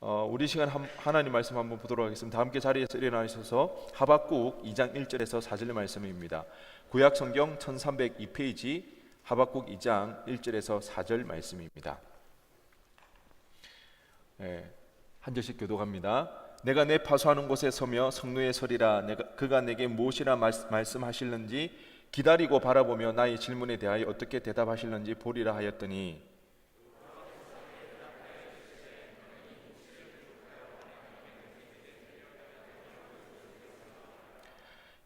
우리 시간 하나님 말씀 한번 보도록 하겠습니다. 함께 자리에서 일어나셔서 하박국 2장 1절에서 4절 말씀입니다. 구약 성경 1302페이지 하박국 2장 1절에서 4절 말씀입니다. 한 절씩 교독합니다. 내가 내 파수하는 곳에 서며 성루에 서리라. 그가 내게 무엇이라 말씀하실는지 기다리고 바라보며 나의 질문에 대하여 어떻게 대답하실는지 보리라 하였더니,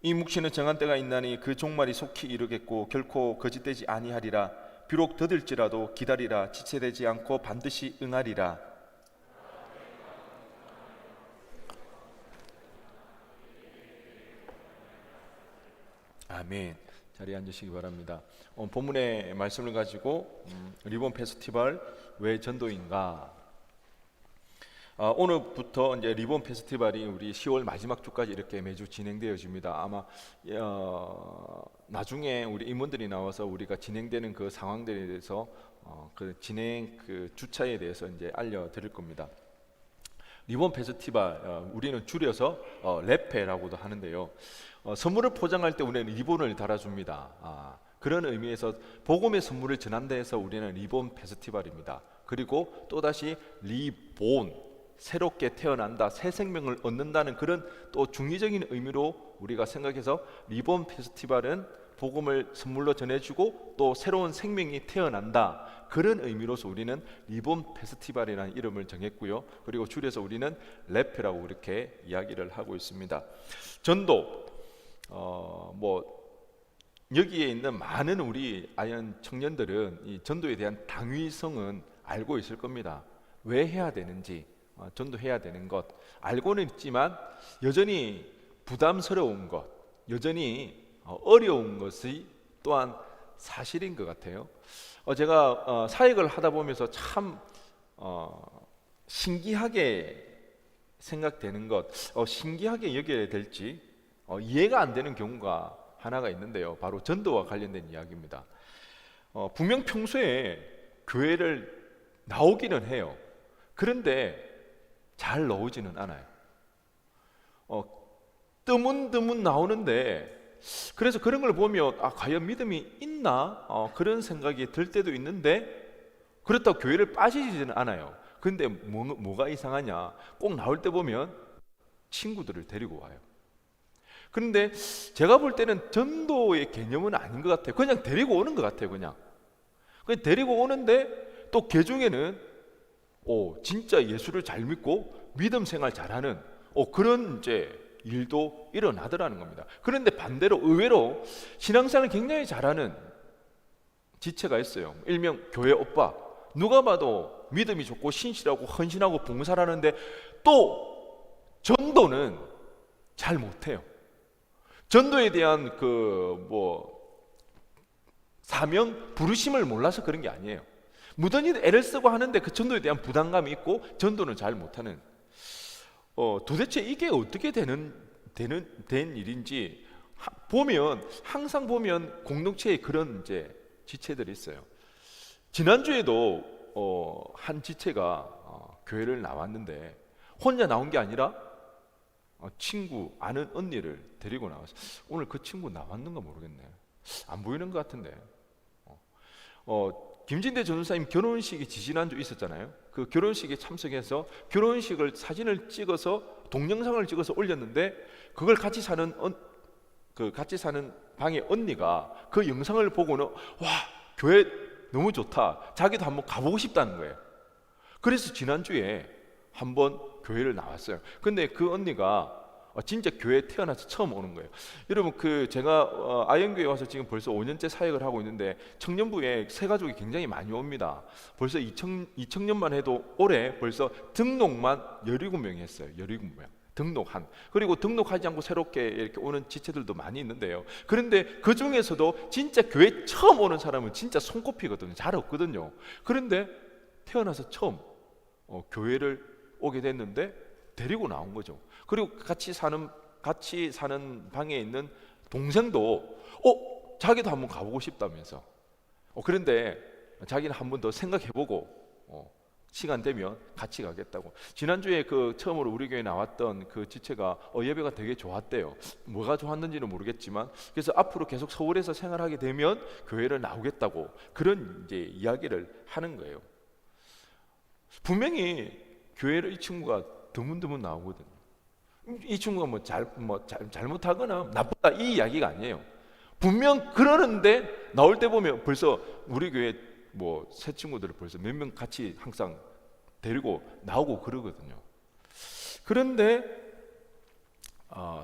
이 묵시는 정한 때가 있나니 그 종말이 속히 이르겠고 결코 거짓되지 아니하리라. 비록 더딜지라도 기다리라. 지체되지 않고 반드시 응하리라. 아멘. 자리에 앉으시기 바랍니다. 본문의 말씀을 가지고 리본 페스티벌 왜 전도인가? 오늘부터 이제 리본 페스티벌이 우리 10월 마지막 주까지 이렇게 매주 진행되어집니다. 아마 나중에 우리 임원들이 나와서 우리가 진행되는 그 상황들에 대해서 그 진행 그 주차에 대해서 이제 알려드릴 겁니다. 리본 페스티벌 우리는 줄여서 레페라고도 하는데요. 선물을 포장할 때 우리는 리본을 달아줍니다. 그런 의미에서 복음의 선물을 전한다 해서 우리는 리본 페스티벌입니다. 그리고 또다시 리본, 새롭게 태어난다, 새 생명을 얻는다는 그런 또 중의적인 의미로 우리가 생각해서 리본 페스티벌은 복음을 선물로 전해주고 또 새로운 생명이 태어난다, 그런 의미로서 우리는 리본 페스티벌이라는 이름을 정했고요. 그리고 줄여서 우리는 레페라고 이렇게 이야기를 하고 있습니다. 전도, 여기에 있는 많은 우리 아연 청년들은 이 전도에 대한 당위성은 알고 있을 겁니다. 왜 해야 되는지, 전도해야 되는 것 알고는 있지만 여전히 부담스러운 것, 여전히 어려운 것이 또한 사실인 것 같아요. 제가 사역을 하다 보면서 참 신기하게 생각되는 것, 신기하게 여겨야 될지 이해가 안 되는 경우가 하나가 있는데요. 바로 전도와 관련된 이야기입니다. 분명 평소에 교회를 나오기는 해요. 그런데 잘 나오지는 않아요. 뜨문뜨문 나오는데, 그래서 그런 걸 보면 과연 믿음이 있나? 그런 생각이 들 때도 있는데, 그렇다고 교회를 빠지지는 않아요. 근데 뭐가 이상하냐? 꼭 나올 때 보면 친구들을 데리고 와요. 그런데 제가 볼 때는 전도의 개념은 아닌 것 같아요. 그냥 데리고 오는 것 같아요. 그냥 데리고 오는데 또 그 중에는 진짜 예수를 잘 믿고 믿음 생활 잘하는 그런 이제 일도 일어나더라는 겁니다. 그런데 반대로 의외로 신앙생활을 굉장히 잘하는 지체가 있어요. 일명 교회 오빠, 누가 봐도 믿음이 좋고 신실하고 헌신하고 봉사하는데 또 전도는 잘 못해요. 전도에 대한 사명, 부르심을 몰라서 그런 게 아니에요. 무던히 애를 쓰고 하는데 그 전도에 대한 부담감이 있고 전도는 잘 못하는, 도대체 이게 어떻게 된 일인지 항상 보면 공동체에 그런 이제 지체들이 있어요. 지난주에도 한 지체가 교회를 나왔는데 혼자 나온 게 아니라 친구, 아는 언니를 데리고 나왔어요. 오늘 그 친구 나왔는가 모르겠네. 안 보이는 것 같은데. 김진대 전도사님 결혼식이 지지난주 있었잖아요. 그 결혼식에 참석해서 결혼식을 사진을 찍어서 동영상을 찍어서 올렸는데, 그걸 같이 사는 방의 언니가 그 영상을 보고는 와, 교회 너무 좋다, 자기도 한번 가보고 싶다는 거예요. 그래서 지난주에 한번 교회를 나왔어요. 근데 그 언니가 진짜 교회에 태어나서 처음 오는 거예요. 여러분, 제가 아현교회 와서 지금 벌써 5년째 사역을 하고 있는데 청년부에 새 가족이 굉장히 많이 옵니다. 벌써 2000년만 해도 올해 벌써 등록만 17명이 했어요. 17명 등록한. 그리고 등록하지 않고 새롭게 이렇게 오는 지체들도 많이 있는데요. 그런데 그 중에서도 진짜 교회 처음 오는 사람은 진짜 손꼽히거든요. 잘 없거든요. 그런데 태어나서 처음 교회를 오게 됐는데 데리고 나온 거죠. 그리고 같이 사는 방에 있는 동생도 자기도 한번 가보고 싶다면서. 그런데 자기는 한 번 더 생각해보고 시간 되면 같이 가겠다고. 지난주에 그 처음으로 우리 교회 나왔던 그 지체가 예배가 되게 좋았대요. 뭐가 좋았는지는 모르겠지만, 그래서 앞으로 계속 서울에서 생활하게 되면 교회를 나오겠다고 그런 이제 이야기를 하는 거예요. 분명히 교회를 이 친구가 드문드문 나오거든요. 이 친구가 잘못하거나 나쁘다 이 이야기가 아니에요. 분명 그러는데 나올 때 보면 벌써 우리 교회 새 친구들을 벌써 몇 명 같이 항상 데리고 나오고 그러거든요. 그런데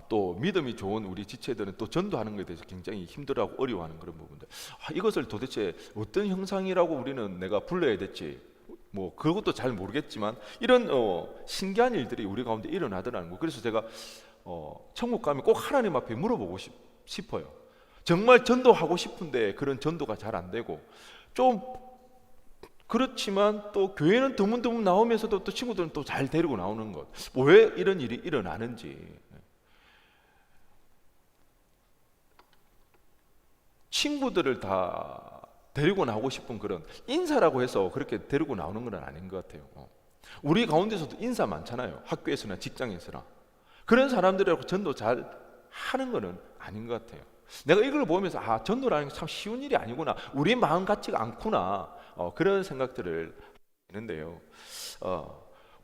또 믿음이 좋은 우리 지체들은 또 전도하는 것에 대해서 굉장히 힘들어하고 어려워하는 그런 부분들. 이것을 도대체 어떤 형상이라고 우리는 내가 불러야 될지 그것도 잘 모르겠지만 이런 신기한 일들이 우리 가운데 일어나더라는 거. 그래서 제가 천국 가면 꼭 하나님 앞에 물어보고 싶어요. 정말 전도하고 싶은데 그런 전도가 잘 안 되고, 좀 그렇지만 또 교회는 드문드문 나오면서도 또 친구들은 또 잘 데리고 나오는 것. 왜 이런 일이 일어나는지. 친구들을 다 데리고 나오고 싶은 그런 인사라고 해서 그렇게 데리고 나오는 건 아닌 것 같아요. 우리 가운데서도 인사 많잖아요. 학교에서나 직장에서나. 그런 사람들하고 전도 잘 하는 거는 아닌 것 같아요. 내가 이걸 보면서 전도라는 게 참 쉬운 일이 아니구나, 우리 마음 같지가 않구나, 그런 생각들을 했는데요.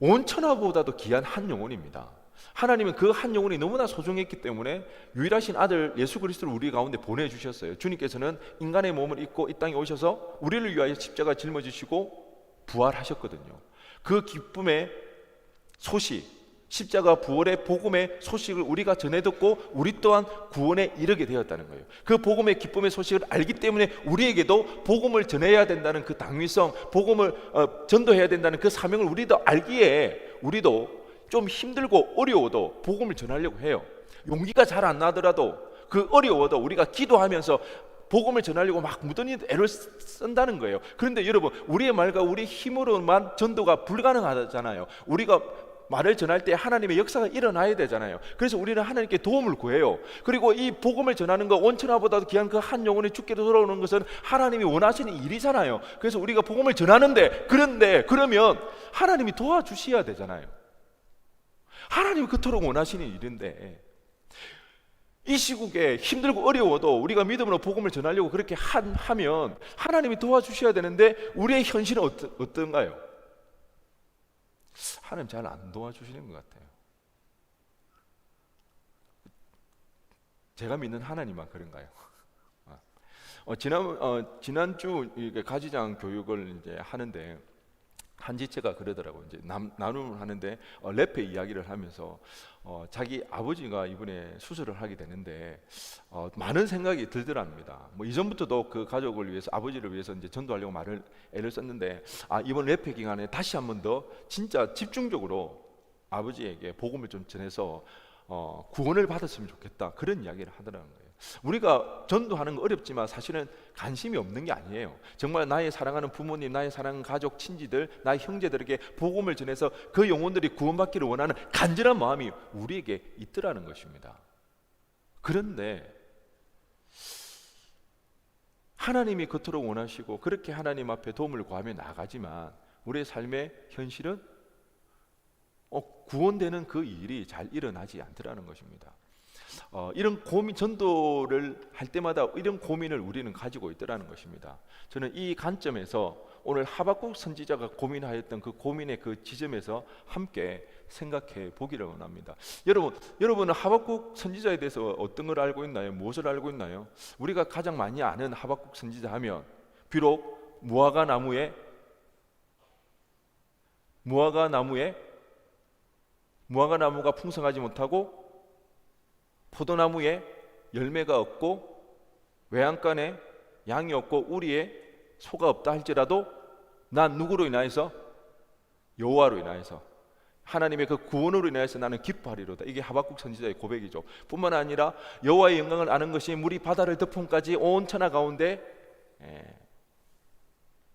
온 천하보다도 귀한 한 영혼입니다. 하나님은 그 한 영혼이 너무나 소중했기 때문에 유일하신 아들 예수 그리스도를 우리 가운데 보내주셨어요. 주님께서는 인간의 몸을 입고 이 땅에 오셔서 우리를 위하여 십자가 짊어지시고 부활하셨거든요. 그 기쁨의 소식, 십자가 부활의 복음의 소식을 우리가 전해 듣고 우리 또한 구원에 이르게 되었다는 거예요. 그 복음의 기쁨의 소식을 알기 때문에 우리에게도 복음을 전해야 된다는 그 당위성, 복음을 전도해야 된다는 그 사명을 우리도 알기에 우리도 좀 힘들고 어려워도 복음을 전하려고 해요. 용기가 잘 안 나더라도 그 어려워도 우리가 기도하면서 복음을 전하려고 막 무던히 애를 쓴다는 거예요. 그런데 여러분, 우리의 말과 우리 힘으로만 전도가 불가능하잖아요. 우리가 말을 전할 때 하나님의 역사가 일어나야 되잖아요. 그래서 우리는 하나님께 도움을 구해요. 그리고 이 복음을 전하는 것, 온천하보다도 귀한 그 한 영혼이 죽게로 돌아오는 것은 하나님이 원하시는 일이잖아요. 그래서 우리가 복음을 전하는데, 그러면 하나님이 도와주셔야 되잖아요. 하나님이 그토록 원하시는 일인데, 이 시국에 힘들고 어려워도 우리가 믿음으로 복음을 전하려고 그렇게 하면 하나님이 도와주셔야 되는데, 우리의 현실은 어떤가요? 하나님 잘 안 도와주시는 것 같아요. 제가 믿는 하나님만 그런가요? 지난주 가지장 교육을 이제 하는데 한 지체가 그러더라고요. 이제 나눔을 하는데 래페 이야기를 하면서 자기 아버지가 이번에 수술을 하게 되는데 많은 생각이 들더랍니다. 이전부터도 그 가족을 위해서, 아버지를 위해서 이제 전도하려고 애를 썼는데 이번 래페 기간에 다시 한 번 더 진짜 집중적으로 아버지에게 복음을 좀 전해서 구원을 받았으면 좋겠다, 그런 이야기를 하더라는 거예요. 우리가 전도하는 거 어렵지만 사실은 관심이 없는 게 아니에요. 정말 나의 사랑하는 부모님, 나의 사랑하는 가족, 친지들, 나의 형제들에게 복음을 전해서 그 영혼들이 구원받기를 원하는 간절한 마음이 우리에게 있더라는 것입니다. 그런데 하나님이 그토록 원하시고 그렇게 하나님 앞에 도움을 구하며 나가지만 우리의 삶의 현실은 구원되는 그 일이 잘 일어나지 않더라는 것입니다. 이런 고민, 전도를 할 때마다 이런 고민을 우리는 가지고 있더라는 것입니다. 저는 이 관점에서 오늘 하박국 선지자가 고민하였던 그 고민의 그 지점에서 함께 생각해 보기를 원합니다. 여러분은 하박국 선지자에 대해서 어떤 걸 알고 있나요? 무엇을 알고 있나요? 우리가 가장 많이 아는 하박국 선지자 하면 비록 무화과 나무가 풍성하지 못하고 포도나무에 열매가 없고 외양간에 양이 없고 우리에 소가 없다 할지라도 난 누구로 인하여서? 여호와로 인하여서, 하나님의 그 구원으로 인하여서 나는 기뻐하리로다. 이게 하박국 선지자의 고백이죠. 뿐만 아니라 여호와의 영광을 아는 것이 물이 바다를 덮음까지 온 천하 가운데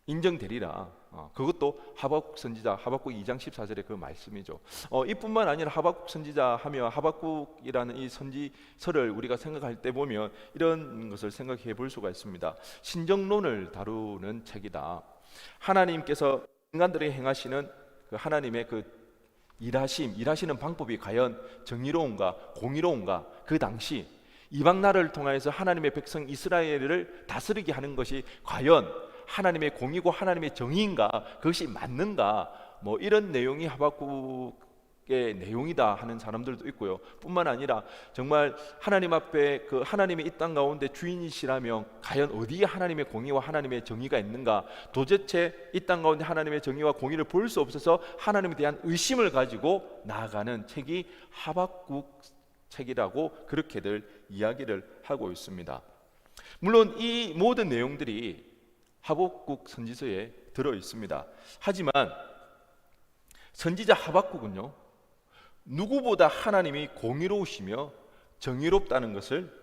인정되리라. 그것도 하박국 선지자 하박국 2장 14절의 그 말씀이죠. 이뿐만 아니라 하박국 선지자 하며 하박국이라는 이 선지서를 우리가 생각할 때 보면 이런 것을 생각해 볼 수가 있습니다. 신정론을 다루는 책이다. 하나님께서 인간들이 행하시는 그 하나님의 그 일하시는 방법이 과연 정의로운가, 공의로운가? 그 당시 이방 나라를 통해서 하나님의 백성 이스라엘을 다스리게 하는 것이 과연 하나님의 공의고 하나님의 정의인가? 그것이 맞는가? 뭐 이런 내용이 하박국의 내용이다 하는 사람들도 있고요. 뿐만 아니라 정말 하나님 앞에 그 하나님의 이 땅 가운데 주인이시라면 과연 어디에 하나님의 공의와 하나님의 정의가 있는가? 도대체 이 땅 가운데 하나님의 정의와 공의를 볼 수 없어서 하나님에 대한 의심을 가지고 나아가는 책이 하박국 책이라고 그렇게들 이야기를 하고 있습니다. 물론 이 모든 내용들이 하박국 선지서에 들어 있습니다. 하지만 선지자 하박국은요, 누구보다 하나님이 공의로우시며 정의롭다는 것을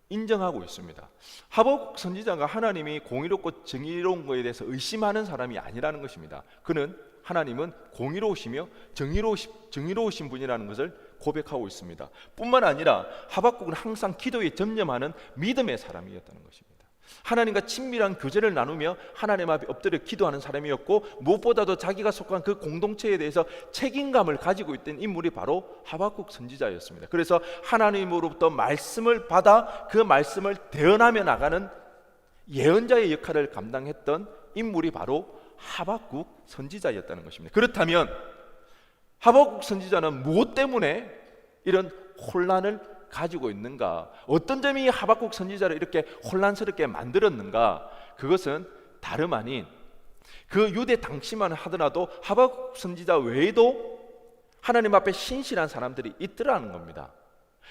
인정하고 있습니다. 하박국 선지자가 하나님이 공의롭고 정의로운 것에 대해서 의심하는 사람이 아니라는 것입니다. 그는 하나님은 공의로우시며 정의로우신 분이라는 것을 고백하고 있습니다. 뿐만 아니라 하박국은 항상 기도에 전념하는 믿음의 사람이었다는 것입니다. 하나님과 친밀한 교제를 나누며 하나님 앞에 엎드려 기도하는 사람이었고, 무엇보다도 자기가 속한 그 공동체에 대해서 책임감을 가지고 있던 인물이 바로 하박국 선지자였습니다. 그래서 하나님으로부터 말씀을 받아 그 말씀을 대언하며 나가는 예언자의 역할을 감당했던 인물이 바로 하박국 선지자였다는 것입니다. 그렇다면 하박국 선지자는 무엇 때문에 이런 혼란을 가지고 있는가? 어떤 점이 하박국 선지자를 이렇게 혼란스럽게 만들었는가? 그것은 다름 아닌 그 유대 당시만 하더라도 하박국 선지자 외에도 하나님 앞에 신실한 사람들이 있더라는 겁니다.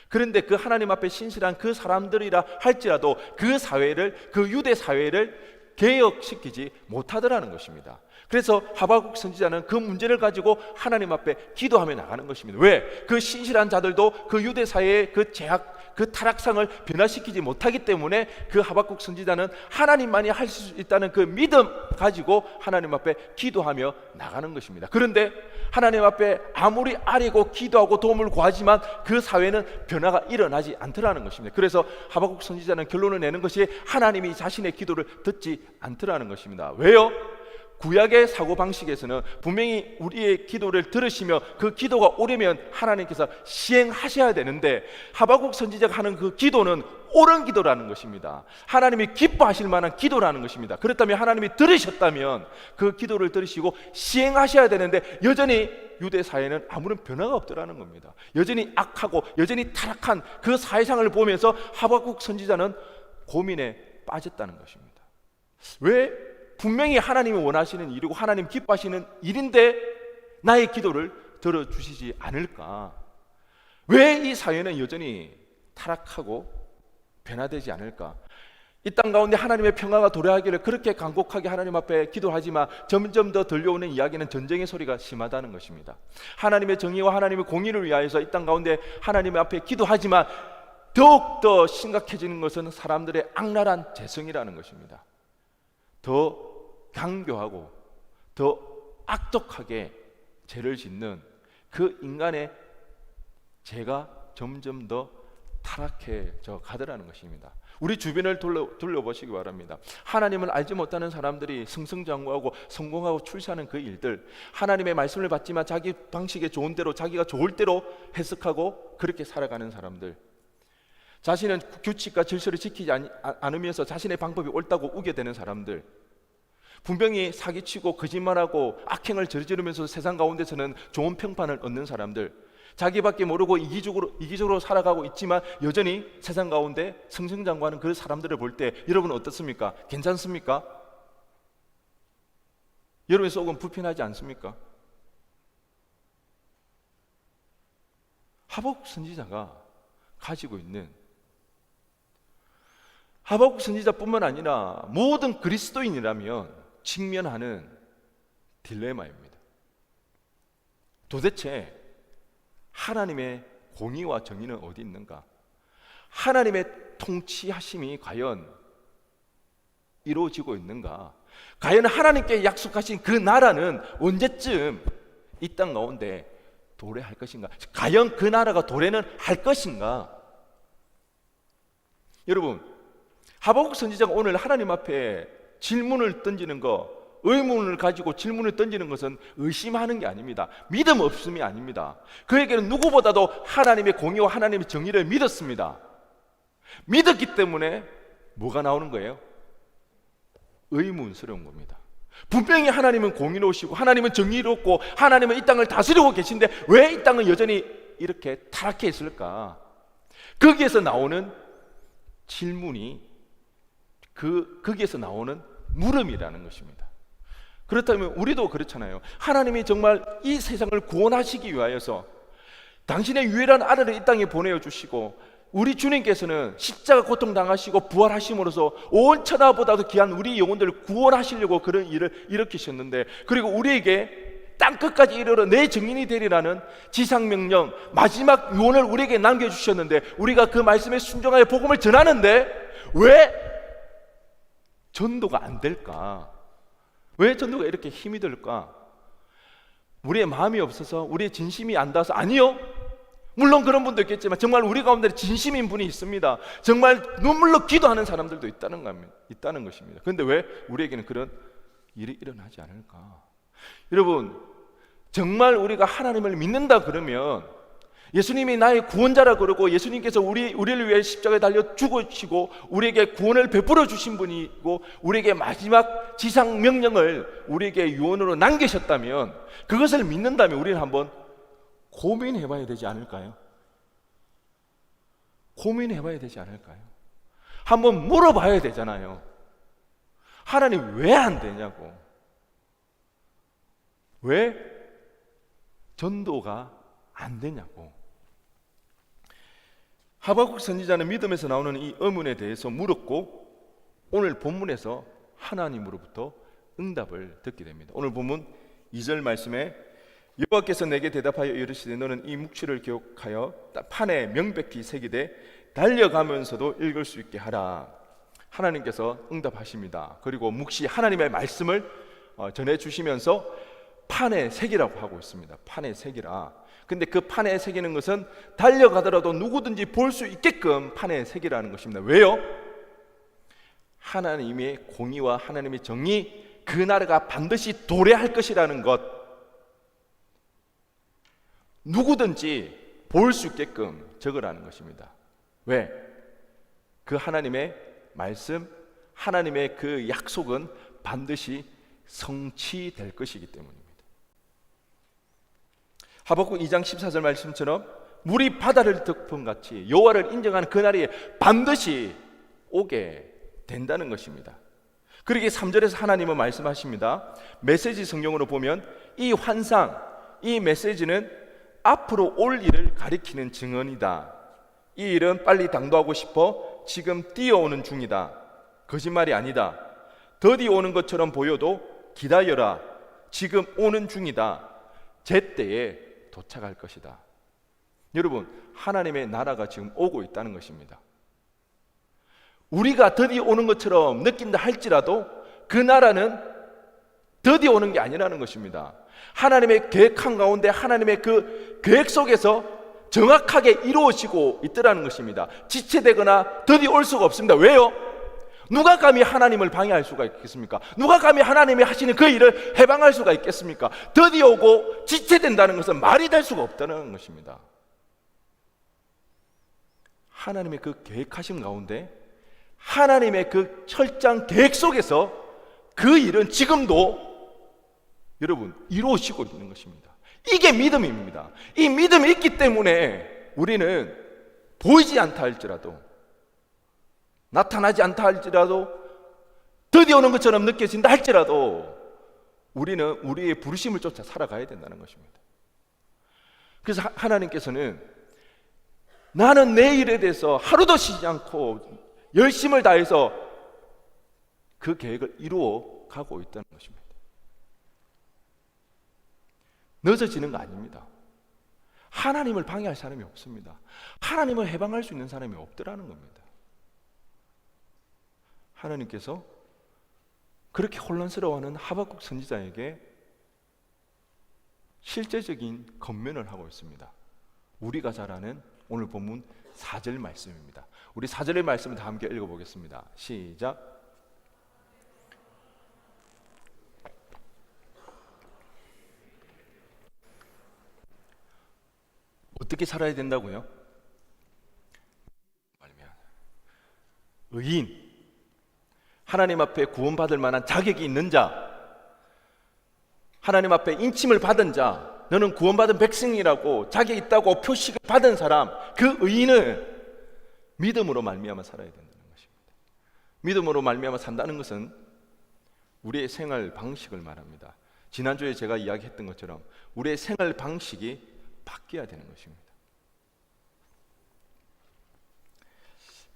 그런데 그 하나님 앞에 신실한 그 사람들이라 할지라도 그 유대 사회를 개혁시키지 못하더라는 것입니다. 그래서 하박국 선지자는 그 문제를 가지고 하나님 앞에 기도하며 나가는 것입니다. 왜? 그 신실한 자들도 그 유대 사회의 그 제약, 그 타락상을 변화시키지 못하기 때문에 그 하박국 선지자는 하나님만이 할 수 있다는 그 믿음 가지고 하나님 앞에 기도하며 나가는 것입니다. 그런데 하나님 앞에 아무리 아뢰고 기도하고 도움을 구하지만 그 사회는 변화가 일어나지 않더라는 것입니다. 그래서 하박국 선지자는 결론을 내는 것이 하나님이 자신의 기도를 듣지 않더라는 것입니다. 왜요? 구약의 사고방식에서는 분명히 우리의 기도를 들으시며 그 기도가 오려면 하나님께서 시행하셔야 되는데, 하박국 선지자가 하는 그 기도는 옳은 기도라는 것입니다. 하나님이 기뻐하실 만한 기도라는 것입니다. 그렇다면 하나님이 들으셨다면 그 기도를 들으시고 시행하셔야 되는데, 여전히 유대 사회는 아무런 변화가 없더라는 겁니다. 여전히 악하고 여전히 타락한 그 사회상을 보면서 하박국 선지자는 고민에 빠졌다는 것입니다. 왜? 분명히 하나님이 원하시는 일이고 하나님 기뻐하시는 일인데 나의 기도를 들어주시지 않을까? 왜 이 사회는 여전히 타락하고 변화되지 않을까? 이 땅 가운데 하나님의 평화가 도래하기를 그렇게 간곡하게 하나님 앞에 기도하지만 점점 더 들려오는 이야기는 전쟁의 소리가 심하다는 것입니다. 하나님의 정의와 하나님의 공의를 위하여서 이 땅 가운데 하나님 앞에 기도하지만 더욱더 심각해지는 것은 사람들의 악랄한 재성이라는 것입니다. 더 강교하고 더 악독하게 죄를 짓는 그 인간의 죄가 점점 더 타락해져 가더라는 것입니다. 우리 주변을 둘러보시기 바랍니다. 하나님을 알지 못하는 사람들이 승승장구하고 성공하고 출세하는 그 일들, 하나님의 말씀을 받지만 자기 방식의 좋은 대로 자기가 좋을 대로 해석하고 그렇게 살아가는 사람들, 자신은 규칙과 질서를 지키지 않으면서 자신의 방법이 옳다고 우겨대는 사람들, 분명히 사기치고 거짓말하고 악행을 저지르면서 세상 가운데서는 좋은 평판을 얻는 사람들, 자기밖에 모르고 이기적으로 살아가고 있지만 여전히 세상 가운데 승승장구하는 그 사람들을 볼 때 여러분은 어떻습니까? 괜찮습니까? 여러분의 속은 불편하지 않습니까? 하박국 선지자가 가지고 있는, 하박국 선지자뿐만 아니라 모든 그리스도인이라면 직면하는 딜레마입니다. 도대체 하나님의 공의와 정의는 어디 있는가? 하나님의 통치하심이 과연 이루어지고 있는가? 과연 하나님께 약속하신 그 나라는 언제쯤 이 땅 가운데 도래할 것인가? 과연 그 나라가 도래는 할 것인가? 여러분, 하박국 선지자가 오늘 하나님 앞에 질문을 던지는 거 의문을 가지고 질문을 던지는 것은 의심하는 게 아닙니다. 믿음 없음이 아닙니다. 그에게는 누구보다도 하나님의 공의와 하나님의 정의를 믿었습니다. 믿었기 때문에 뭐가 나오는 거예요? 의문스러운 겁니다. 분명히 하나님은 공의로우시고 하나님은 정의롭고 하나님은 이 땅을 다스리고 계신데 왜 이 땅은 여전히 이렇게 타락해 있을까? 거기에서 나오는 질문이 거기에서 나오는 물음이라는 것입니다. 그렇다면 우리도 그렇잖아요. 하나님이 정말 이 세상을 구원하시기 위하여서 당신의 유일한 아들을 이 땅에 보내주시고 우리 주님께서는 십자가 고통당하시고 부활하심으로써 온 천하보다도 귀한 우리 영혼들을 구원하시려고 그런 일을 일으키셨는데, 그리고 우리에게 땅끝까지 이르러 내 증인이 되리라는 지상명령 마지막 유언을 우리에게 남겨주셨는데, 우리가 그 말씀에 순종하여 복음을 전하는데 왜 전도가 안 될까? 왜 전도가 이렇게 힘이 들까? 우리의 마음이 없어서, 우리의 진심이 안 닿아서? 아니요, 물론 그런 분도 있겠지만 정말 우리 가운데 진심인 분이 있습니다. 정말 눈물로 기도하는 사람들도 있다는 것입니다. 그런데 왜 우리에게는 그런 일이 일어나지 않을까? 여러분, 정말 우리가 하나님을 믿는다 그러면, 예수님이 나의 구원자라 그러고 예수님께서 우리를 위해 십자가에 달려 죽으시고 우리에게 구원을 베풀어 주신 분이고 우리에게 마지막 지상 명령을 우리에게 유언으로 남기셨다면, 그것을 믿는다면 우리는 한번 고민해 봐야 되지 않을까요? 고민해 봐야 되지 않을까요? 한번 물어봐야 되잖아요. 하나님 왜 안 되냐고. 왜 전도가 안 되냐고. 하박국 선지자는 믿음에서 나오는 이 의문에 대해서 물었고, 오늘 본문에서 하나님으로부터 응답을 듣게 됩니다. 오늘 본문 2절 말씀에 여호와께서 내게 대답하여 이르시되 너는 이 묵시를 기록하여 판에 명백히 새기되 달려가면서도 읽을 수 있게 하라. 하나님께서 응답하십니다. 그리고 묵시 하나님의 말씀을 전해주시면서 판에 새기라고 하고 있습니다. 판에 새기라. 근데 그 판에 새기는 것은 달려가더라도 누구든지 볼 수 있게끔 판에 새기라는 것입니다. 왜요? 하나님의 공의와 하나님의 정의, 그 나라가 반드시 도래할 것이라는 것, 누구든지 볼 수 있게끔 적으라는 것입니다. 왜? 그 하나님의 말씀, 하나님의 그 약속은 반드시 성취될 것이기 때문입니다. 하박국 2장 14절 말씀처럼 물이 바다를 덮음같이 여호와를 인정하는 그날이 반드시 오게 된다는 것입니다. 그러기에 3절에서 하나님은 말씀하십니다. 메시지 성경으로 보면 이 환상, 이 메시지는 앞으로 올 일을 가리키는 증언이다. 이 일은 빨리 당도하고 싶어 지금 뛰어오는 중이다. 거짓말이 아니다. 더디 오는 것처럼 보여도 기다려라. 지금 오는 중이다. 제때에 도착할 것이다. 여러분, 하나님의 나라가 지금 오고 있다는 것입니다. 우리가 더디 오는 것처럼 느낀다 할지라도 그 나라는 더디 오는 게 아니라는 것입니다. 하나님의 계획한 가운데 하나님의 그 계획 속에서 정확하게 이루어지고 있더라는 것입니다. 지체되거나 더디 올 수가 없습니다. 왜요? 누가 감히 하나님을 방해할 수가 있겠습니까? 누가 감히 하나님이 하시는 그 일을 해방할 수가 있겠습니까? 더디 오고 지체된다는 것은 말이 될 수가 없다는 것입니다. 하나님의 그 계획하신 가운데, 하나님의 그 철저한 계획 속에서 그 일은 지금도 여러분 이루어지고 있는 것입니다. 이게 믿음입니다. 이 믿음이 있기 때문에 우리는 보이지 않다 할지라도, 나타나지 않다 할지라도, 드디어 오는 것처럼 느껴진다 할지라도 우리는 우리의 부르심을 쫓아 살아가야 된다는 것입니다. 그래서 하나님께서는 나는 내 일에 대해서 하루도 쉬지 않고 열심을 다해서 그 계획을 이루어 가고 있다는 것입니다. 늦어지는 거 아닙니다. 하나님을 방해할 사람이 없습니다. 하나님을 해방할 수 있는 사람이 없더라는 겁니다. 하나님께서 그렇게 혼란스러워하는 하박국 선지자에게 실제적인 권면을 하고 있습니다. 우리가 잘 아는 오늘 본문 4절 말씀입니다. 우리 4절의 말씀을 다 함께 읽어보겠습니다. 시작. 어떻게 살아야 된다고요? 의인, 하나님 앞에 구원받을 만한 자격이 있는 자, 하나님 앞에 인침을 받은 자, 너는 구원받은 백성이라고 자격 있다고 표식을 받은 사람, 그 의인은 믿음으로 말미암아 살아야 된다는 것입니다. 믿음으로 말미암아 산다는 것은 우리의 생활 방식을 말합니다. 지난주에 제가 이야기했던 것처럼 우리의 생활 방식이 바뀌어야 되는 것입니다.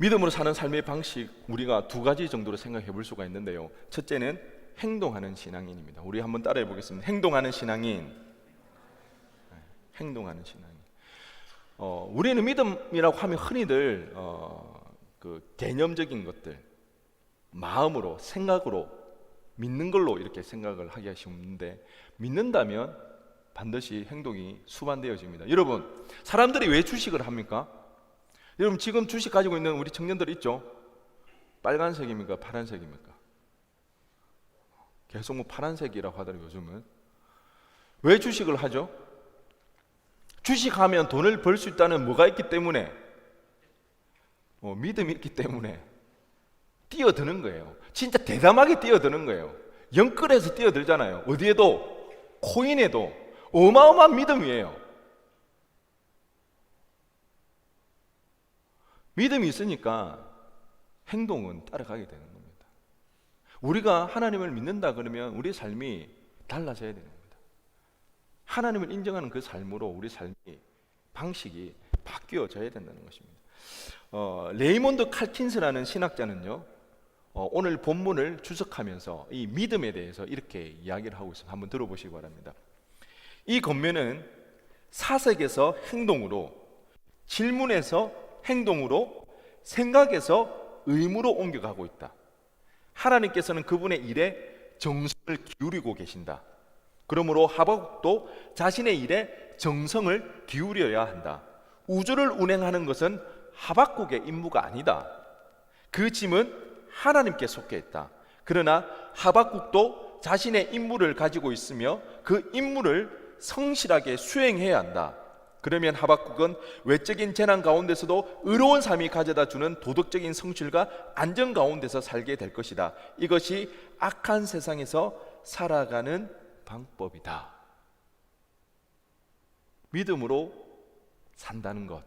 믿음으로 사는 삶의 방식, 우리가 두 가지 정도로 생각해 볼 수가 있는데요. 첫째는 행동하는 신앙인입니다. 우리 한번 따라해 보겠습니다. 행동하는 신앙인. 행동하는 신앙인. 우리는 믿음이라고 하면 흔히들 그 개념적인 것들, 마음으로, 생각으로 믿는 걸로 이렇게 생각을 하기가 쉬운데, 믿는다면 반드시 행동이 수반되어집니다. 여러분, 사람들이 왜 주식을 합니까? 여러분, 지금 주식 가지고 있는 우리 청년들 있죠? 빨간색입니까? 파란색입니까? 계속 뭐 파란색이라고 하더라고요. 요즘은. 왜 주식을 하죠? 주식하면 돈을 벌 수 있다는 뭐가 있기 때문에, 믿음이 있기 때문에 뛰어드는 거예요. 진짜 대담하게 뛰어드는 거예요. 영끌에서 뛰어들잖아요. 어디에도, 코인에도 어마어마한 믿음이에요. 믿음이 있으니까 행동은 따라가게 되는 겁니다. 우리가 하나님을 믿는다 그러면 우리의 삶이 달라져야 되는 겁니다. 하나님을 인정하는 그 삶으로 우리 삶이, 방식이 바뀌어져야 된다는 것입니다. 레이몬드 칼킨스라는 신학자는요, 오늘 본문을 주석하면서 이 믿음에 대해서 이렇게 이야기를 하고 있습니다. 한번 들어보시기 바랍니다. 이 권면은 사색에서 행동으로, 질문에서 행동으로, 생각에서 의무로 옮겨가고 있다. 하나님께서는 그분의 일에 정성을 기울이고 계신다. 그러므로 하박국도 자신의 일에 정성을 기울여야 한다. 우주를 운행하는 것은 하박국의 임무가 아니다. 그 짐은 하나님께 속해 있다. 그러나 하박국도 자신의 임무를 가지고 있으며 그 임무를 성실하게 수행해야 한다. 그러면 하박국은 외적인 재난 가운데서도 의로운 삶이 가져다 주는 도덕적인 성실과 안정 가운데서 살게 될 것이다. 이것이 악한 세상에서 살아가는 방법이다. 믿음으로 산다는 것,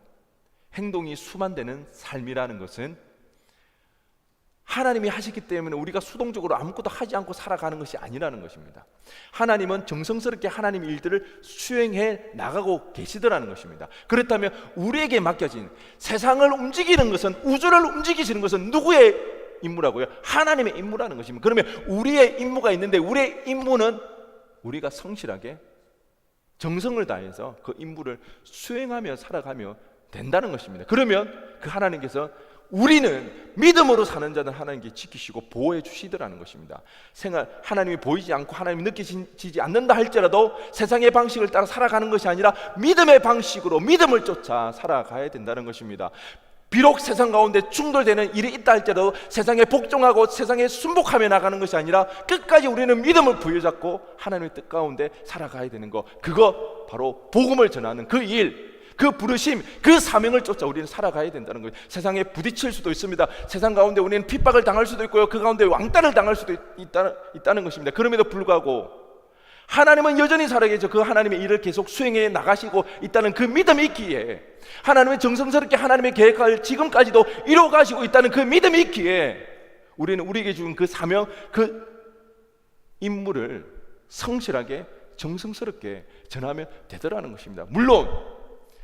행동이 수반되는 삶이라는 것은 하나님이 하셨기 때문에 우리가 수동적으로 아무것도 하지 않고 살아가는 것이 아니라는 것입니다. 하나님은 정성스럽게 하나님의 일들을 수행해 나가고 계시더라는 것입니다. 그렇다면 우리에게 맡겨진 세상을 움직이는 것은, 우주를 움직이시는 것은 누구의 임무라고요? 하나님의 임무라는 것입니다. 그러면 우리의 임무가 있는데, 우리의 임무는 우리가 성실하게 정성을 다해서 그 임무를 수행하며 살아가며 된다는 것입니다. 그러면 그 하나님께서 우리는 믿음으로 사는 자는 하나님께 지키시고 보호해 주시더라는 것입니다. 하나님이 보이지 않고 하나님이 느껴지지 않는다 할지라도 세상의 방식을 따라 살아가는 것이 아니라 믿음의 방식으로, 믿음을 쫓아 살아가야 된다는 것입니다. 비록 세상 가운데 충돌되는 일이 있다 할지라도 세상에 복종하고 세상에 순복하며 나가는 것이 아니라 끝까지 우리는 믿음을 부여잡고 하나님의 뜻 가운데 살아가야 되는 것, 그거 바로 복음을 전하는 그 일, 그 부르심, 그 사명을 쫓아 우리는 살아가야 된다는 거예요. 세상에 부딪힐 수도 있습니다. 세상 가운데 우리는 핍박을 당할 수도 있고요, 그 가운데 왕따를 당할 수도 있다는 것입니다. 그럼에도 불구하고 하나님은 여전히 살아계셔 그 하나님의 일을 계속 수행해 나가시고 있다는 그 믿음이 있기에, 하나님의 정성스럽게 하나님의 계획을 지금까지도 이루어가시고 있다는 그 믿음이 있기에 우리는 우리에게 준 그 사명, 그 임무를 성실하게 정성스럽게 전하면 되더라는 것입니다. 물론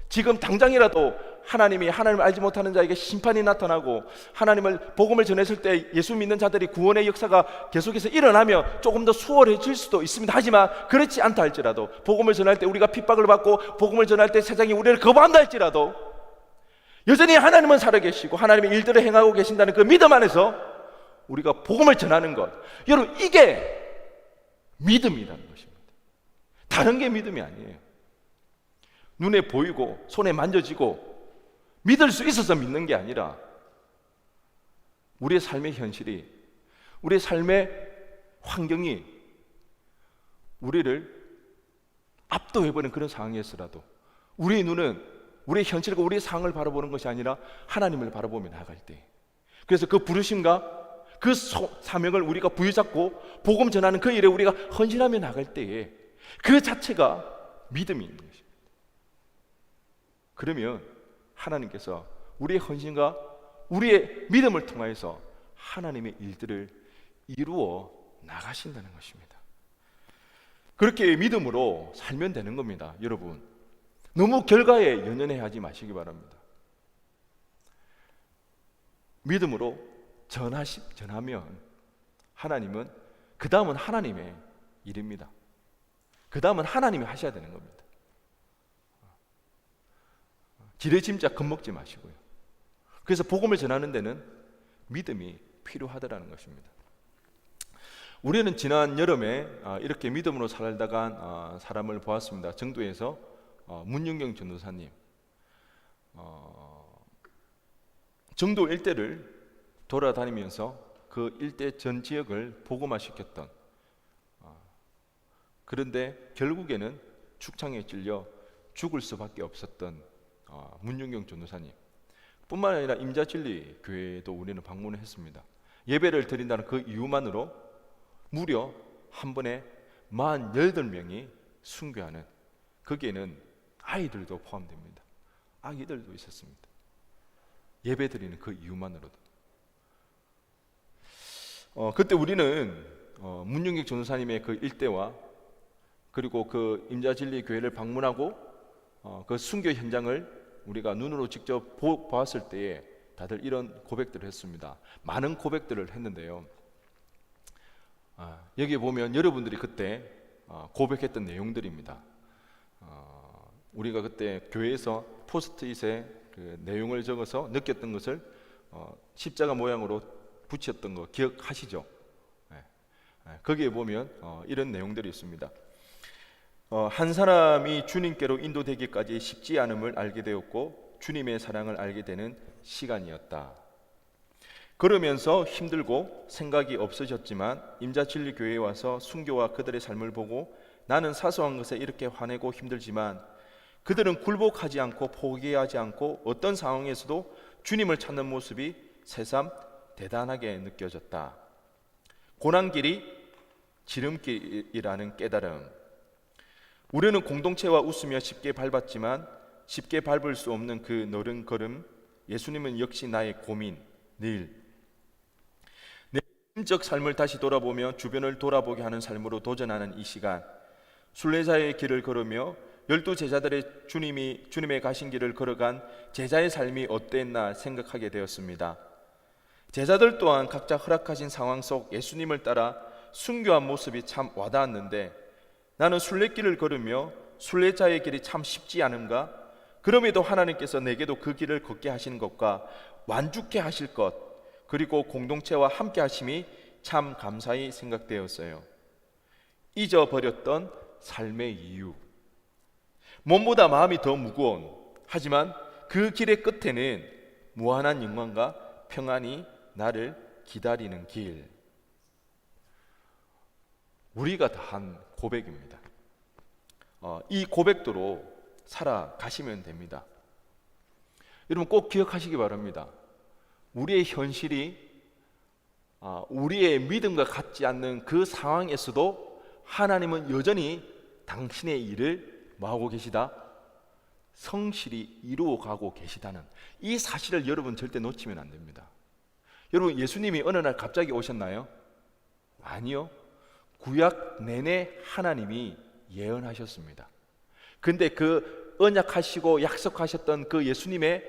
지금 당장이라도 하나님을 알지 못하는 자에게 심판이 나타나고 하나님을 복음을 전했을 때 예수 믿는 자들이 구원의 역사가 계속해서 일어나며 조금 더 수월해질 수도 있습니다. 하지만 그렇지 않다 할지라도, 복음을 전할 때 우리가 핍박을 받고 복음을 전할 때 세상이 우리를 거부한다 할지라도 여전히 하나님은 살아계시고 하나님의 일들을 행하고 계신다는 그 믿음 안에서 우리가 복음을 전하는 것, 여러분, 이게 믿음이라는 것입니다. 다른 게 믿음이 아니에요. 눈에 보이고 손에 만져지고 믿을 수 있어서 믿는 게 아니라 우리의 삶의 현실이, 우리의 삶의 환경이 우리를 압도해버린 그런 상황이었더라도 우리의 눈은 우리의 현실과 우리의 상황을 바라보는 것이 아니라 하나님을 바라보며 나아갈 때, 그래서 그 부르심과 그 사명을 우리가 부여잡고 복음 전하는 그 일에 우리가 헌신하며 나갈 때에 그 자체가 믿음이 있는 것입니다. 그러면 하나님께서 우리의 헌신과 우리의 믿음을 통하여서 하나님의 일들을 이루어 나가신다는 것입니다. 그렇게 믿음으로 살면 되는 겁니다. 여러분, 너무 결과에 연연해하지 마시기 바랍니다. 믿음으로 전하면 하나님은, 그 다음은 하나님의 일입니다. 그 다음은 하나님이 하셔야 되는 겁니다. 지레짐작 겁먹지 마시고요. 그래서 복음을 전하는 데는 믿음이 필요하다는 것입니다. 우리는 지난 여름에 이렇게 믿음으로 살다간 사람을 보았습니다. 정도에서 문윤경 전도사님, 정도 일대를 돌아다니면서 그 일대 전 지역을 복음화시켰던, 그런데 결국에는 축창에 찔려 죽을 수밖에 없었던 문윤경 전도사님 뿐만 아니라 임자진리 교회에도 우리는 방문을 했습니다. 예배를 드린다는 그 이유만으로 무려 한 번에 48명이 순교하는, 거기에는 아이들도 포함됩니다. 아기들도 있었습니다. 예배 드리는 그 이유만으로도. 그때 우리는 문윤경 전도사님의 그 일대와 그리고 그 임자진리 교회를 방문하고 그 순교 현장을 우리가 눈으로 직접 보았을 때에 다들 이런 고백들을 했습니다. 많은 고백들을 했는데요. 여기 보면 여러분들이 그때 고백했던 내용들입니다. 우리가 그때 교회에서 포스트잇에 그 내용을 적어서 느꼈던 것을 십자가 모양으로 붙였던 거 기억하시죠? 거기에 보면 이런 내용들이 있습니다. 한 사람이 주님께로 인도되기까지 쉽지 않음을 알게 되었고 주님의 사랑을 알게 되는 시간이었다. 그러면서 힘들고 생각이 없으셨지만 임자진리 교회에 와서 순교와 그들의 삶을 보고 나는 사소한 것에 이렇게 화내고 힘들지만 그들은 굴복하지 않고 포기하지 않고 어떤 상황에서도 주님을 찾는 모습이 새삼 대단하게 느껴졌다. 고난길이 지름길이라는 깨달음. 우리는 공동체와 웃으며 쉽게 밟았지만 쉽게 밟을 수 없는 그 너른 걸음, 예수님은 역시 나의 고민, 늘 내 심적 삶을 다시 돌아보며 주변을 돌아보게 하는 삶으로 도전하는 이 시간, 순례자의 길을 걸으며 12 제자들의 주님의 가신 길을 걸어간 제자의 삶이 어땠나 생각하게 되었습니다. 제자들 또한 각자 허락하신 상황 속 예수님을 따라 순교한 모습이 참 와닿았는데 나는 순례길을 걸으며 순례자의 길이 참 쉽지 않은가? 그럼에도 하나님께서 내게도 그 길을 걷게 하시는 것과 완주케 하실 것, 그리고 공동체와 함께 하심이 참 감사히 생각되었어요. 잊어버렸던 삶의 이유, 몸보다 마음이 더 무거운, 하지만 그 길의 끝에는 무한한 영광과 평안이 나를 기다리는 길. 우리가 다 한 고백입니다. 이 고백도로 살아가시면 됩니다. 여러분 꼭 기억하시기 바랍니다. 우리의 현실이 우리의 믿음과 같지 않는 그 상황에서도 하나님은 여전히 당신의 일을 뭐하고 계시다? 성실히 이루어가고 계시다는 이 사실을 여러분 절대 놓치면 안 됩니다. 여러분 예수님이 어느 날 갑자기 오셨나요? 아니요. 구약 내내 하나님이 예언하셨습니다. 근데 그 언약하시고 약속하셨던 그 예수님의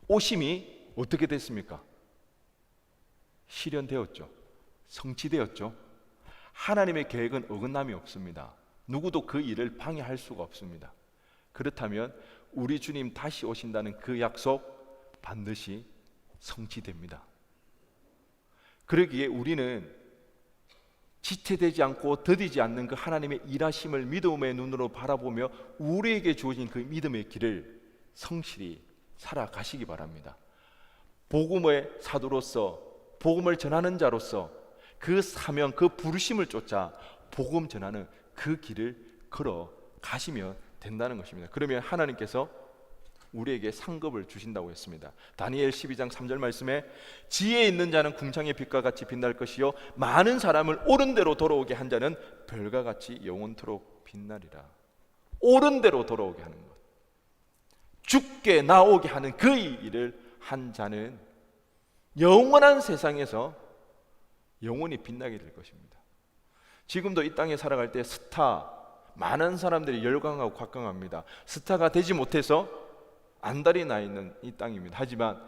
오심이 어떻게 됐습니까? 실현되었죠. 성취되었죠. 하나님의 계획은 어긋남이 없습니다. 누구도 그 일을 방해할 수가 없습니다. 그렇다면 우리 주님 다시 오신다는 그 약속 반드시 성취됩니다. 그러기에 우리는 지체되지 않고 더디지 않는 그 하나님의 일하심을 믿음의 눈으로 바라보며 우리에게 주어진 그 믿음의 길을 성실히 살아가시기 바랍니다. 복음의 사도로서, 복음을 전하는 자로서 그 사명, 그 부르심을 쫓아 복음 전하는 그 길을 걸어 가시면 된다는 것입니다. 그러면 하나님께서 우리에게 상급을 주신다고 했습니다. 다니엘 12장 3절 말씀에 지혜 있는 자는 궁창의 빛과 같이 빛날 것이요 많은 사람을 옳은 대로 돌아오게 한 자는 별과 같이 영원토록 빛나리라. 옳은 대로 돌아오게 하는 것, 죽게 나오게 하는 그 일을 한 자는 영원한 세상에서 영원히 빛나게 될 것입니다. 지금도 이 땅에 살아갈 때 스타, 많은 사람들이 열광하고 곽광합니다. 스타가 되지 못해서 안달이 나 있는 이 땅입니다. 하지만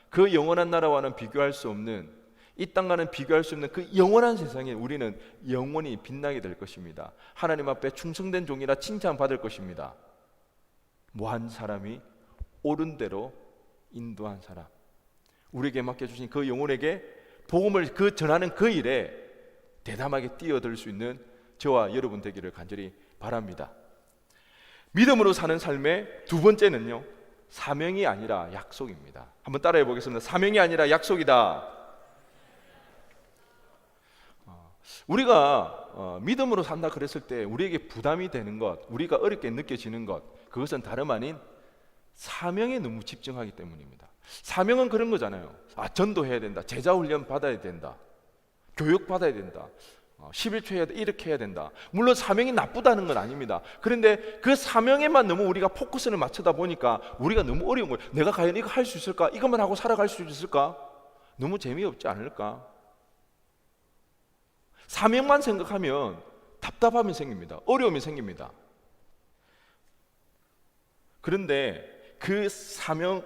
그 영원한 나라와는 비교할 수 없는, 이 땅과는 비교할 수 없는 그 영원한 세상에 우리는 영원히 빛나게 될 것입니다. 하나님 앞에 충성된 종이라 칭찬받을 것입니다. 뭐한 사람이 옳은 대로 인도한 사람, 우리에게 맡겨주신 그 영혼에게 복음을 전하는 그 일에 대담하게 뛰어들 수 있는 저와 여러분 되기를 간절히 바랍니다. 믿음으로 사는 삶의 두 번째는요, 사명이 아니라 약속입니다. 한번 따라해 보겠습니다. 사명이 아니라 약속이다. 우리가 믿음으로 산다 그랬을 때 우리에게 부담이 되는 것, 우리가 어렵게 느껴지는 것, 그것은 다름 아닌 사명에 너무 집중하기 때문입니다. 사명은 그런 거잖아요. 전도해야 된다, 제자훈련 받아야 된다, 교육 받아야 된다, 11조 해야 돼, 이렇게 해야 된다. 물론 사명이 나쁘다는 건 아닙니다. 그런데 그 사명에만 너무 우리가 포커스를 맞추다 보니까 우리가 너무 어려운 거예요. 내가 과연 이거 할 수 있을까? 이것만 하고 살아갈 수 있을까? 너무 재미없지 않을까? 사명만 생각하면 답답함이 생깁니다. 어려움이 생깁니다. 그런데 그 사명이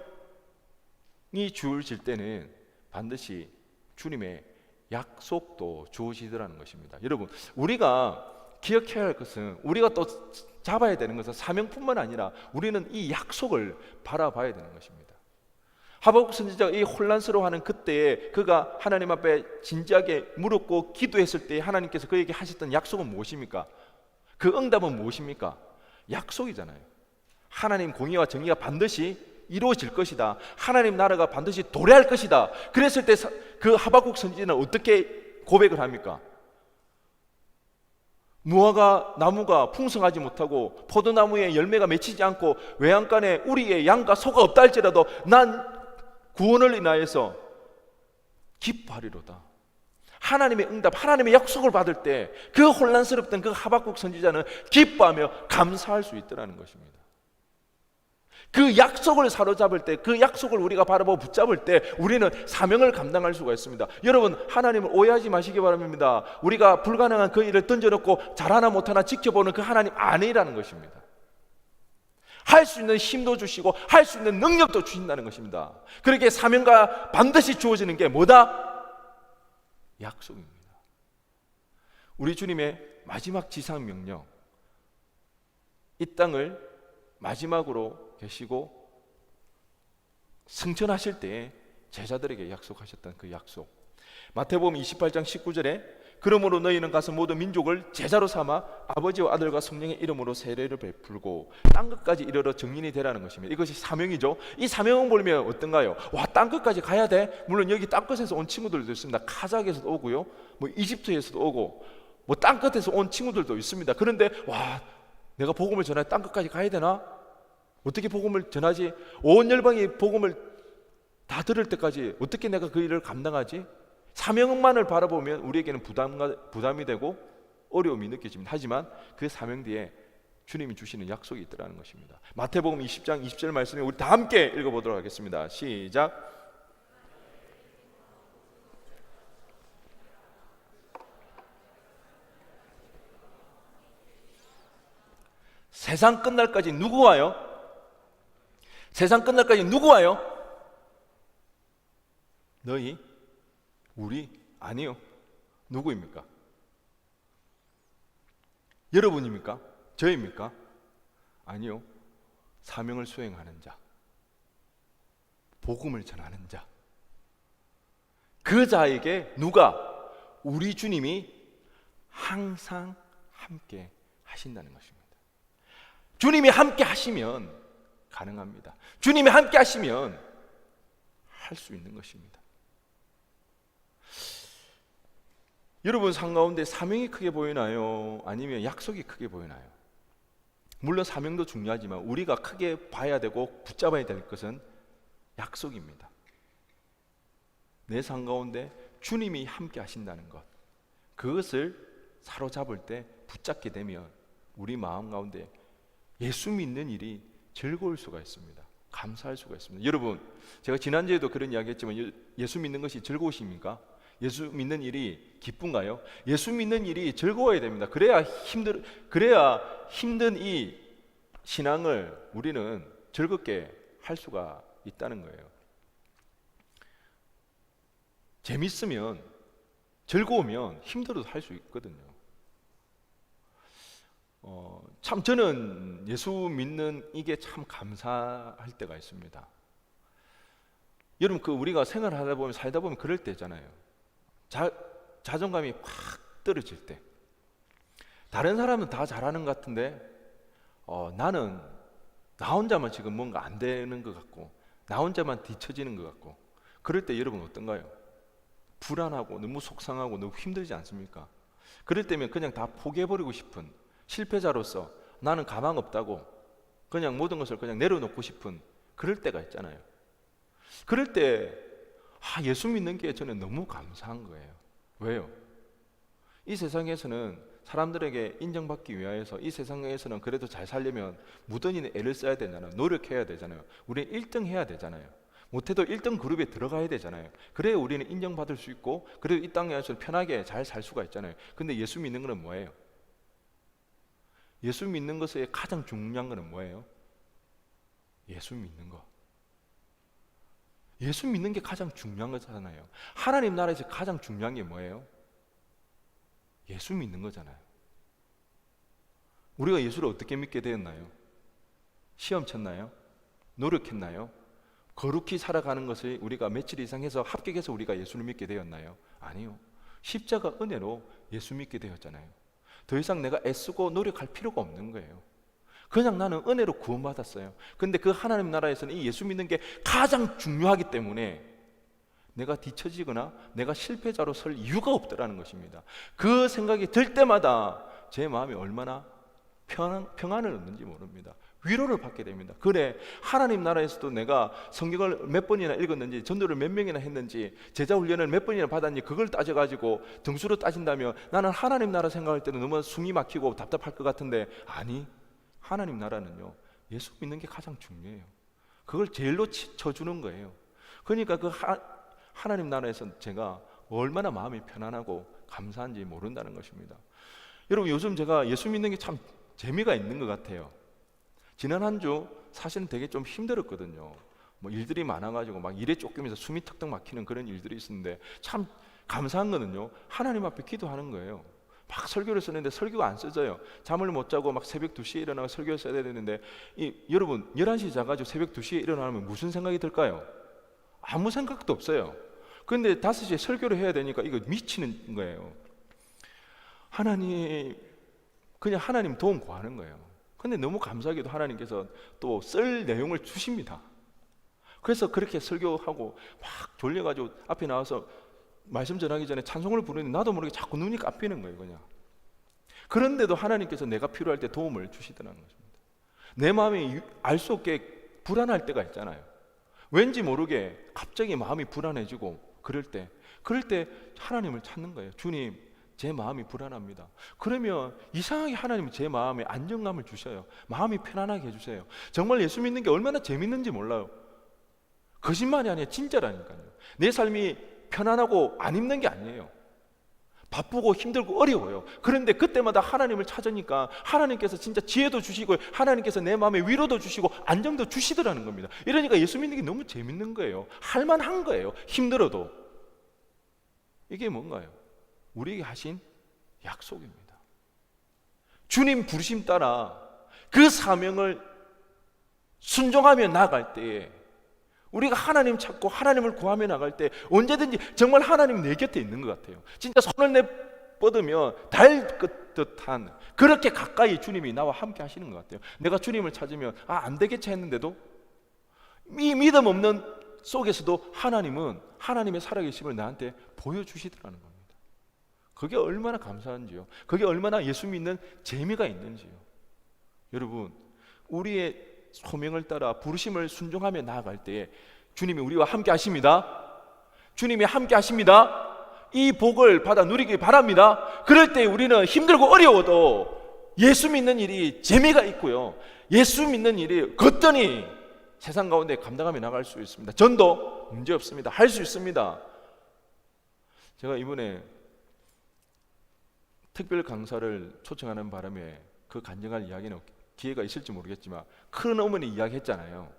주어질 때는 반드시 주님의 약속도 주어지더라는 것입니다. 여러분, 우리가 기억해야 할 것은, 우리가 또 잡아야 되는 것은 사명뿐만 아니라 우리는 이 약속을 바라봐야 되는 것입니다. 하박국 선지자가 이 혼란스러워하는 그때에 그가 하나님 앞에 진지하게 물었고 기도했을 때 하나님께서 그에게 하셨던 약속은 무엇입니까? 그 응답은 무엇입니까? 약속이잖아요. 하나님 공의와 정의가 반드시 이루어질 것이다. 하나님 나라가 반드시 도래할 것이다. 그랬을 때 그 하박국 선지자는 어떻게 고백을 합니까? 무화과 나무가 풍성하지 못하고 포도나무에 열매가 맺히지 않고 외양간에 우리의 양과 소가 없다 할지라도 난 구원을 인하여서 기뻐하리로다. 하나님의 응답, 하나님의 약속을 받을 때 그 혼란스럽던 그 하박국 선지자는 기뻐하며 감사할 수 있더라는 것입니다. 그 약속을 사로잡을 때, 그 약속을 우리가 바라보고 붙잡을 때 우리는 사명을 감당할 수가 있습니다. 여러분, 하나님을 오해하지 마시기 바랍니다. 우리가 불가능한 그 일을 던져놓고 잘하나 못하나 지켜보는 그 하나님 아니라는 것입니다. 할 수 있는 힘도 주시고 할 수 있는 능력도 주신다는 것입니다. 그렇게 사명과 반드시 주어지는 게 뭐다? 약속입니다. 우리 주님의 마지막 지상 명령, 이 땅을 마지막으로 계시고 승천하실 때 제자들에게 약속하셨던 그 약속, 마태복음 28장 19절에 그러므로 너희는 가서 모든 민족을 제자로 삼아 아버지와 아들과 성령의 이름으로 세례를 베풀고 땅끝까지 이르러 증인이 되라는 것입니다. 이것이 사명이죠. 이 사명을 보면 어떤가요? 와, 땅끝까지 가야 돼? 물론 여기 땅끝에서 온 친구들도 있습니다. 카자흐에서도 오고요, 뭐 이집트에서도 오고, 뭐 땅끝에서 온 친구들도 있습니다. 그런데 와, 내가 복음을 전할 땅끝까지 가야 되나? 어떻게 복음을 전하지? 온 열방이 복음을 다 들을 때까지 어떻게 내가 그 일을 감당하지? 사명만을 바라보면 우리에게는 부담이 되고 어려움이 느껴집니다. 하지만 그 사명 뒤에 주님이 주시는 약속이 있더라는 것입니다. 마태복음 20장 20절 말씀에 우리 다 함께 읽어보도록 하겠습니다. 시작. 세상 끝날까지 누구 와요? 세상 끝날까지 누구 와요? 너희? 우리? 아니요. 누구입니까? 여러분입니까? 저입니까? 아니요. 사명을 수행하는 자, 복음을 전하는 자, 그 자에게 누가? 우리 주님이 항상 함께 하신다는 것입니다. 주님이 함께 하시면 가능합니다. 주님이 함께 하시면 할 수 있는 것입니다. 여러분 삶 가운데 사명이 크게 보이나요? 아니면 약속이 크게 보이나요? 물론 사명도 중요하지만 우리가 크게 봐야 되고 붙잡아야 될 것은 약속입니다. 내 삶 가운데 주님이 함께 하신다는 것, 그것을 사로잡을 때 붙잡게 되면 우리 마음 가운데 예수 믿는 일이 즐거울 수가 있습니다. 감사할 수가 있습니다. 여러분, 제가 지난주에도 그런 이야기 했지만 예수 믿는 것이 즐거우십니까? 예수 믿는 일이 기쁜가요? 예수 믿는 일이 즐거워야 됩니다. 그래야 힘든 이 신앙을 우리는 즐겁게 할 수가 있다는 거예요. 재밌으면, 즐거우면 힘들어도 할 수 있거든요. 참 저는 예수 믿는 이게 참 감사할 때가 있습니다. 여러분, 우리가 생활하다 보면, 살다 보면 그럴 때 있잖아요. 자존감이 확 떨어질 때, 다른 사람은 다 잘하는 것 같은데 나는 나 혼자만 지금 뭔가 안 되는 것 같고, 나 혼자만 뒤처지는 것 같고, 그럴 때 여러분 어떤가요? 불안하고 너무 속상하고 너무 힘들지 않습니까? 그럴 때면 그냥 다 포기해버리고 싶은, 실패자로서 나는 가망 없다고 그냥 모든 것을 그냥 내려놓고 싶은 그럴 때가 있잖아요. 그럴 때 예수 믿는 게 저는 너무 감사한 거예요. 왜요? 이 세상에서는 사람들에게 인정받기 위하여서, 이 세상에서는 그래도 잘 살려면 무던히 애를 써야 되잖아요. 노력해야 되잖아요. 우리는 1등 해야 되잖아요. 못해도 1등 그룹에 들어가야 되잖아요. 그래야 우리는 인정받을 수 있고, 그래도 이 땅에서 편하게 잘 살 수가 있잖아요. 근데 예수 믿는 것은 뭐예요? 예수 믿는 것의 가장 중요한 것은 뭐예요? 예수 믿는 것. 예수 믿는 게 가장 중요한 거잖아요. 하나님 나라에서 가장 중요한 게 뭐예요? 예수 믿는 거잖아요. 우리가 예수를 어떻게 믿게 되었나요? 시험 쳤나요? 노력했나요? 거룩히 살아가는 것을 우리가 며칠 이상 해서 합격해서 우리가 예수를 믿게 되었나요? 아니요. 십자가 은혜로 예수 믿게 되었잖아요. 더 이상 내가 애쓰고 노력할 필요가 없는 거예요. 그냥 나는 은혜로 구원받았어요. 근데 그 하나님 나라에서는 이 예수 믿는 게 가장 중요하기 때문에 내가 뒤처지거나 내가 실패자로 설 이유가 없더라는 것입니다. 그 생각이 들 때마다 제 마음이 얼마나 평안을 얻는지 모릅니다. 위로를 받게 됩니다. 그래, 하나님 나라에서도 내가 성경을 몇 번이나 읽었는지, 전도를 몇 명이나 했는지, 제자 훈련을 몇 번이나 받았는지 그걸 따져가지고 등수로 따진다면 나는 하나님 나라 생각할 때는 너무 숨이 막히고 답답할 것 같은데, 아니, 하나님 나라는요, 예수 믿는 게 가장 중요해요. 그걸 제일로 쳐주는 거예요. 그러니까 하나님 나라에서 제가 얼마나 마음이 편안하고 감사한지 모른다는 것입니다. 여러분, 요즘 제가 예수 믿는 게 참 재미가 있는 것 같아요. 지난 한 주 사실은 되게 좀 힘들었거든요. 일들이 많아가지고 막 일에 쫓기면서 숨이 턱턱 막히는 그런 일들이 있었는데, 참 감사한 거는요, 하나님 앞에 기도하는 거예요. 막 설교를 썼는데 설교가 안 써져요. 잠을 못 자고 막 새벽 2시에 일어나서 설교를 써야 되는데, 여러분 11시에 자가지고 새벽 2시에 일어나면 무슨 생각이 들까요? 아무 생각도 없어요. 근데 5시에 설교를 해야 되니까 이거 미치는 거예요. 그냥 하나님 도움 구하는 거예요. 근데 너무 감사하게도 하나님께서 또 쓸 내용을 주십니다. 그래서 그렇게 설교하고 막 졸려가지고 앞에 나와서 말씀 전하기 전에 찬송을 부르는데 나도 모르게 자꾸 눈이 감기는 거예요. 그냥. 그런데도 하나님께서 내가 필요할 때 도움을 주시더라는 것입니다. 내 마음이 알 수 없게 불안할 때가 있잖아요. 왠지 모르게 갑자기 마음이 불안해지고 그럴 때 하나님을 찾는 거예요. 주님, 제 마음이 불안합니다. 그러면 이상하게 하나님은 제 마음에 안정감을 주셔요. 마음이 편안하게 해주세요. 정말 예수 믿는 게 얼마나 재밌는지 몰라요. 거짓말이 아니에요. 진짜라니까요. 내 삶이 편안하고 안 힘든 게 아니에요. 바쁘고 힘들고 어려워요. 그런데 그때마다 하나님을 찾으니까 하나님께서 진짜 지혜도 주시고, 하나님께서 내 마음에 위로도 주시고 안정도 주시더라는 겁니다. 이러니까 예수 믿는 게 너무 재밌는 거예요. 할만한 거예요. 힘들어도. 이게 뭔가요? 우리에게 하신 약속입니다. 주님 부르심 따라 그 사명을 순종하며 나아갈 때에, 우리가 하나님 찾고 하나님을 구하며 나갈 때 언제든지 정말 하나님 내 곁에 있는 것 같아요. 진짜 손을 내뻗으면 달 듯한, 그렇게 가까이 주님이 나와 함께 하시는 것 같아요. 내가 주님을 찾으면 안 되겠지 했는데도 이 믿음 없는 속에서도 하나님은 하나님의 살아계심을 나한테 보여주시더라는 겁니다. 그게 얼마나 감사한지요. 그게 얼마나 예수 믿는 재미가 있는지요. 여러분, 우리의 소명을 따라 부르심을 순종하며 나아갈 때에 주님이 우리와 함께 하십니다. 주님이 함께 하십니다. 이 복을 받아 누리기 바랍니다. 그럴 때 우리는 힘들고 어려워도 예수 믿는 일이 재미가 있고요, 예수 믿는 일이 거뜬히 세상 가운데 감당하며 나갈 수 있습니다. 전도 문제없습니다. 할 수 있습니다. 제가 이번에 특별 강사를 초청하는 바람에 그 간증할 이야기는 기회가 있을지 모르겠지만 큰 어머니 이야기했잖아요.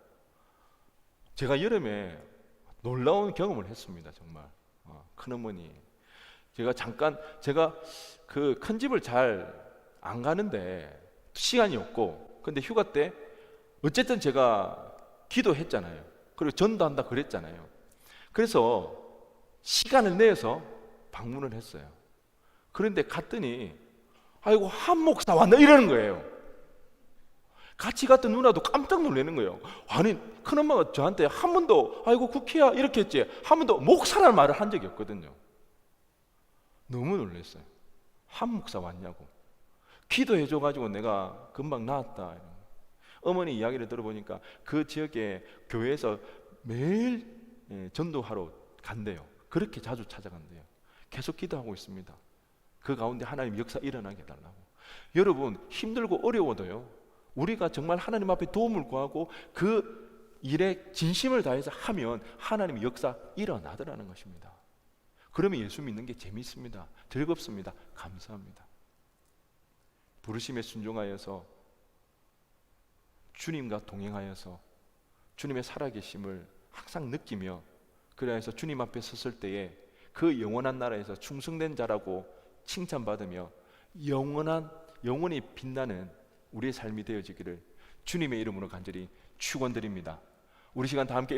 제가 여름에 놀라운 경험을 했습니다. 정말 큰 어머니, 제가 그 큰 집을 잘 안 가는데 시간이 없고, 근데 휴가 때 어쨌든 제가 기도했잖아요. 그리고 전도한다 그랬잖아요. 그래서 시간을 내서 방문을 했어요. 그런데 갔더니 아이고 한 목사 왔나 이러는 거예요. 같이 갔던 누나도 깜짝 놀라는 거예요. 아니 큰엄마가 저한테 한 번도 아이고 국회야 이렇게 했지 한 번도 목사라는 말을 한 적이 없거든요. 너무 놀랐어요. 한 목사 왔냐고. 기도해줘가지고 내가 금방 나았다. 어머니 이야기를 들어보니까 그 지역에 교회에서 매일 전도하러 간대요. 그렇게 자주 찾아간대요. 계속 기도하고 있습니다. 그 가운데 하나님 역사 일어나게 해달라고. 여러분, 힘들고 어려워도요, 우리가 정말 하나님 앞에 도움을 구하고 그 일에 진심을 다해서 하면 하나님의 역사 일어나더라는 것입니다. 그러면 예수 믿는 게 재미있습니다. 즐겁습니다. 감사합니다. 부르심에 순종하여서 주님과 동행하여서 주님의 살아계심을 항상 느끼며, 그래서 주님 앞에 섰을 때에 그 영원한 나라에서 충성된 자라고 칭찬받으며 영원히 빛나는 우리의 삶이 되어지기를 주님의 이름으로 간절히 축원드립니다. 우리 시간 다 함께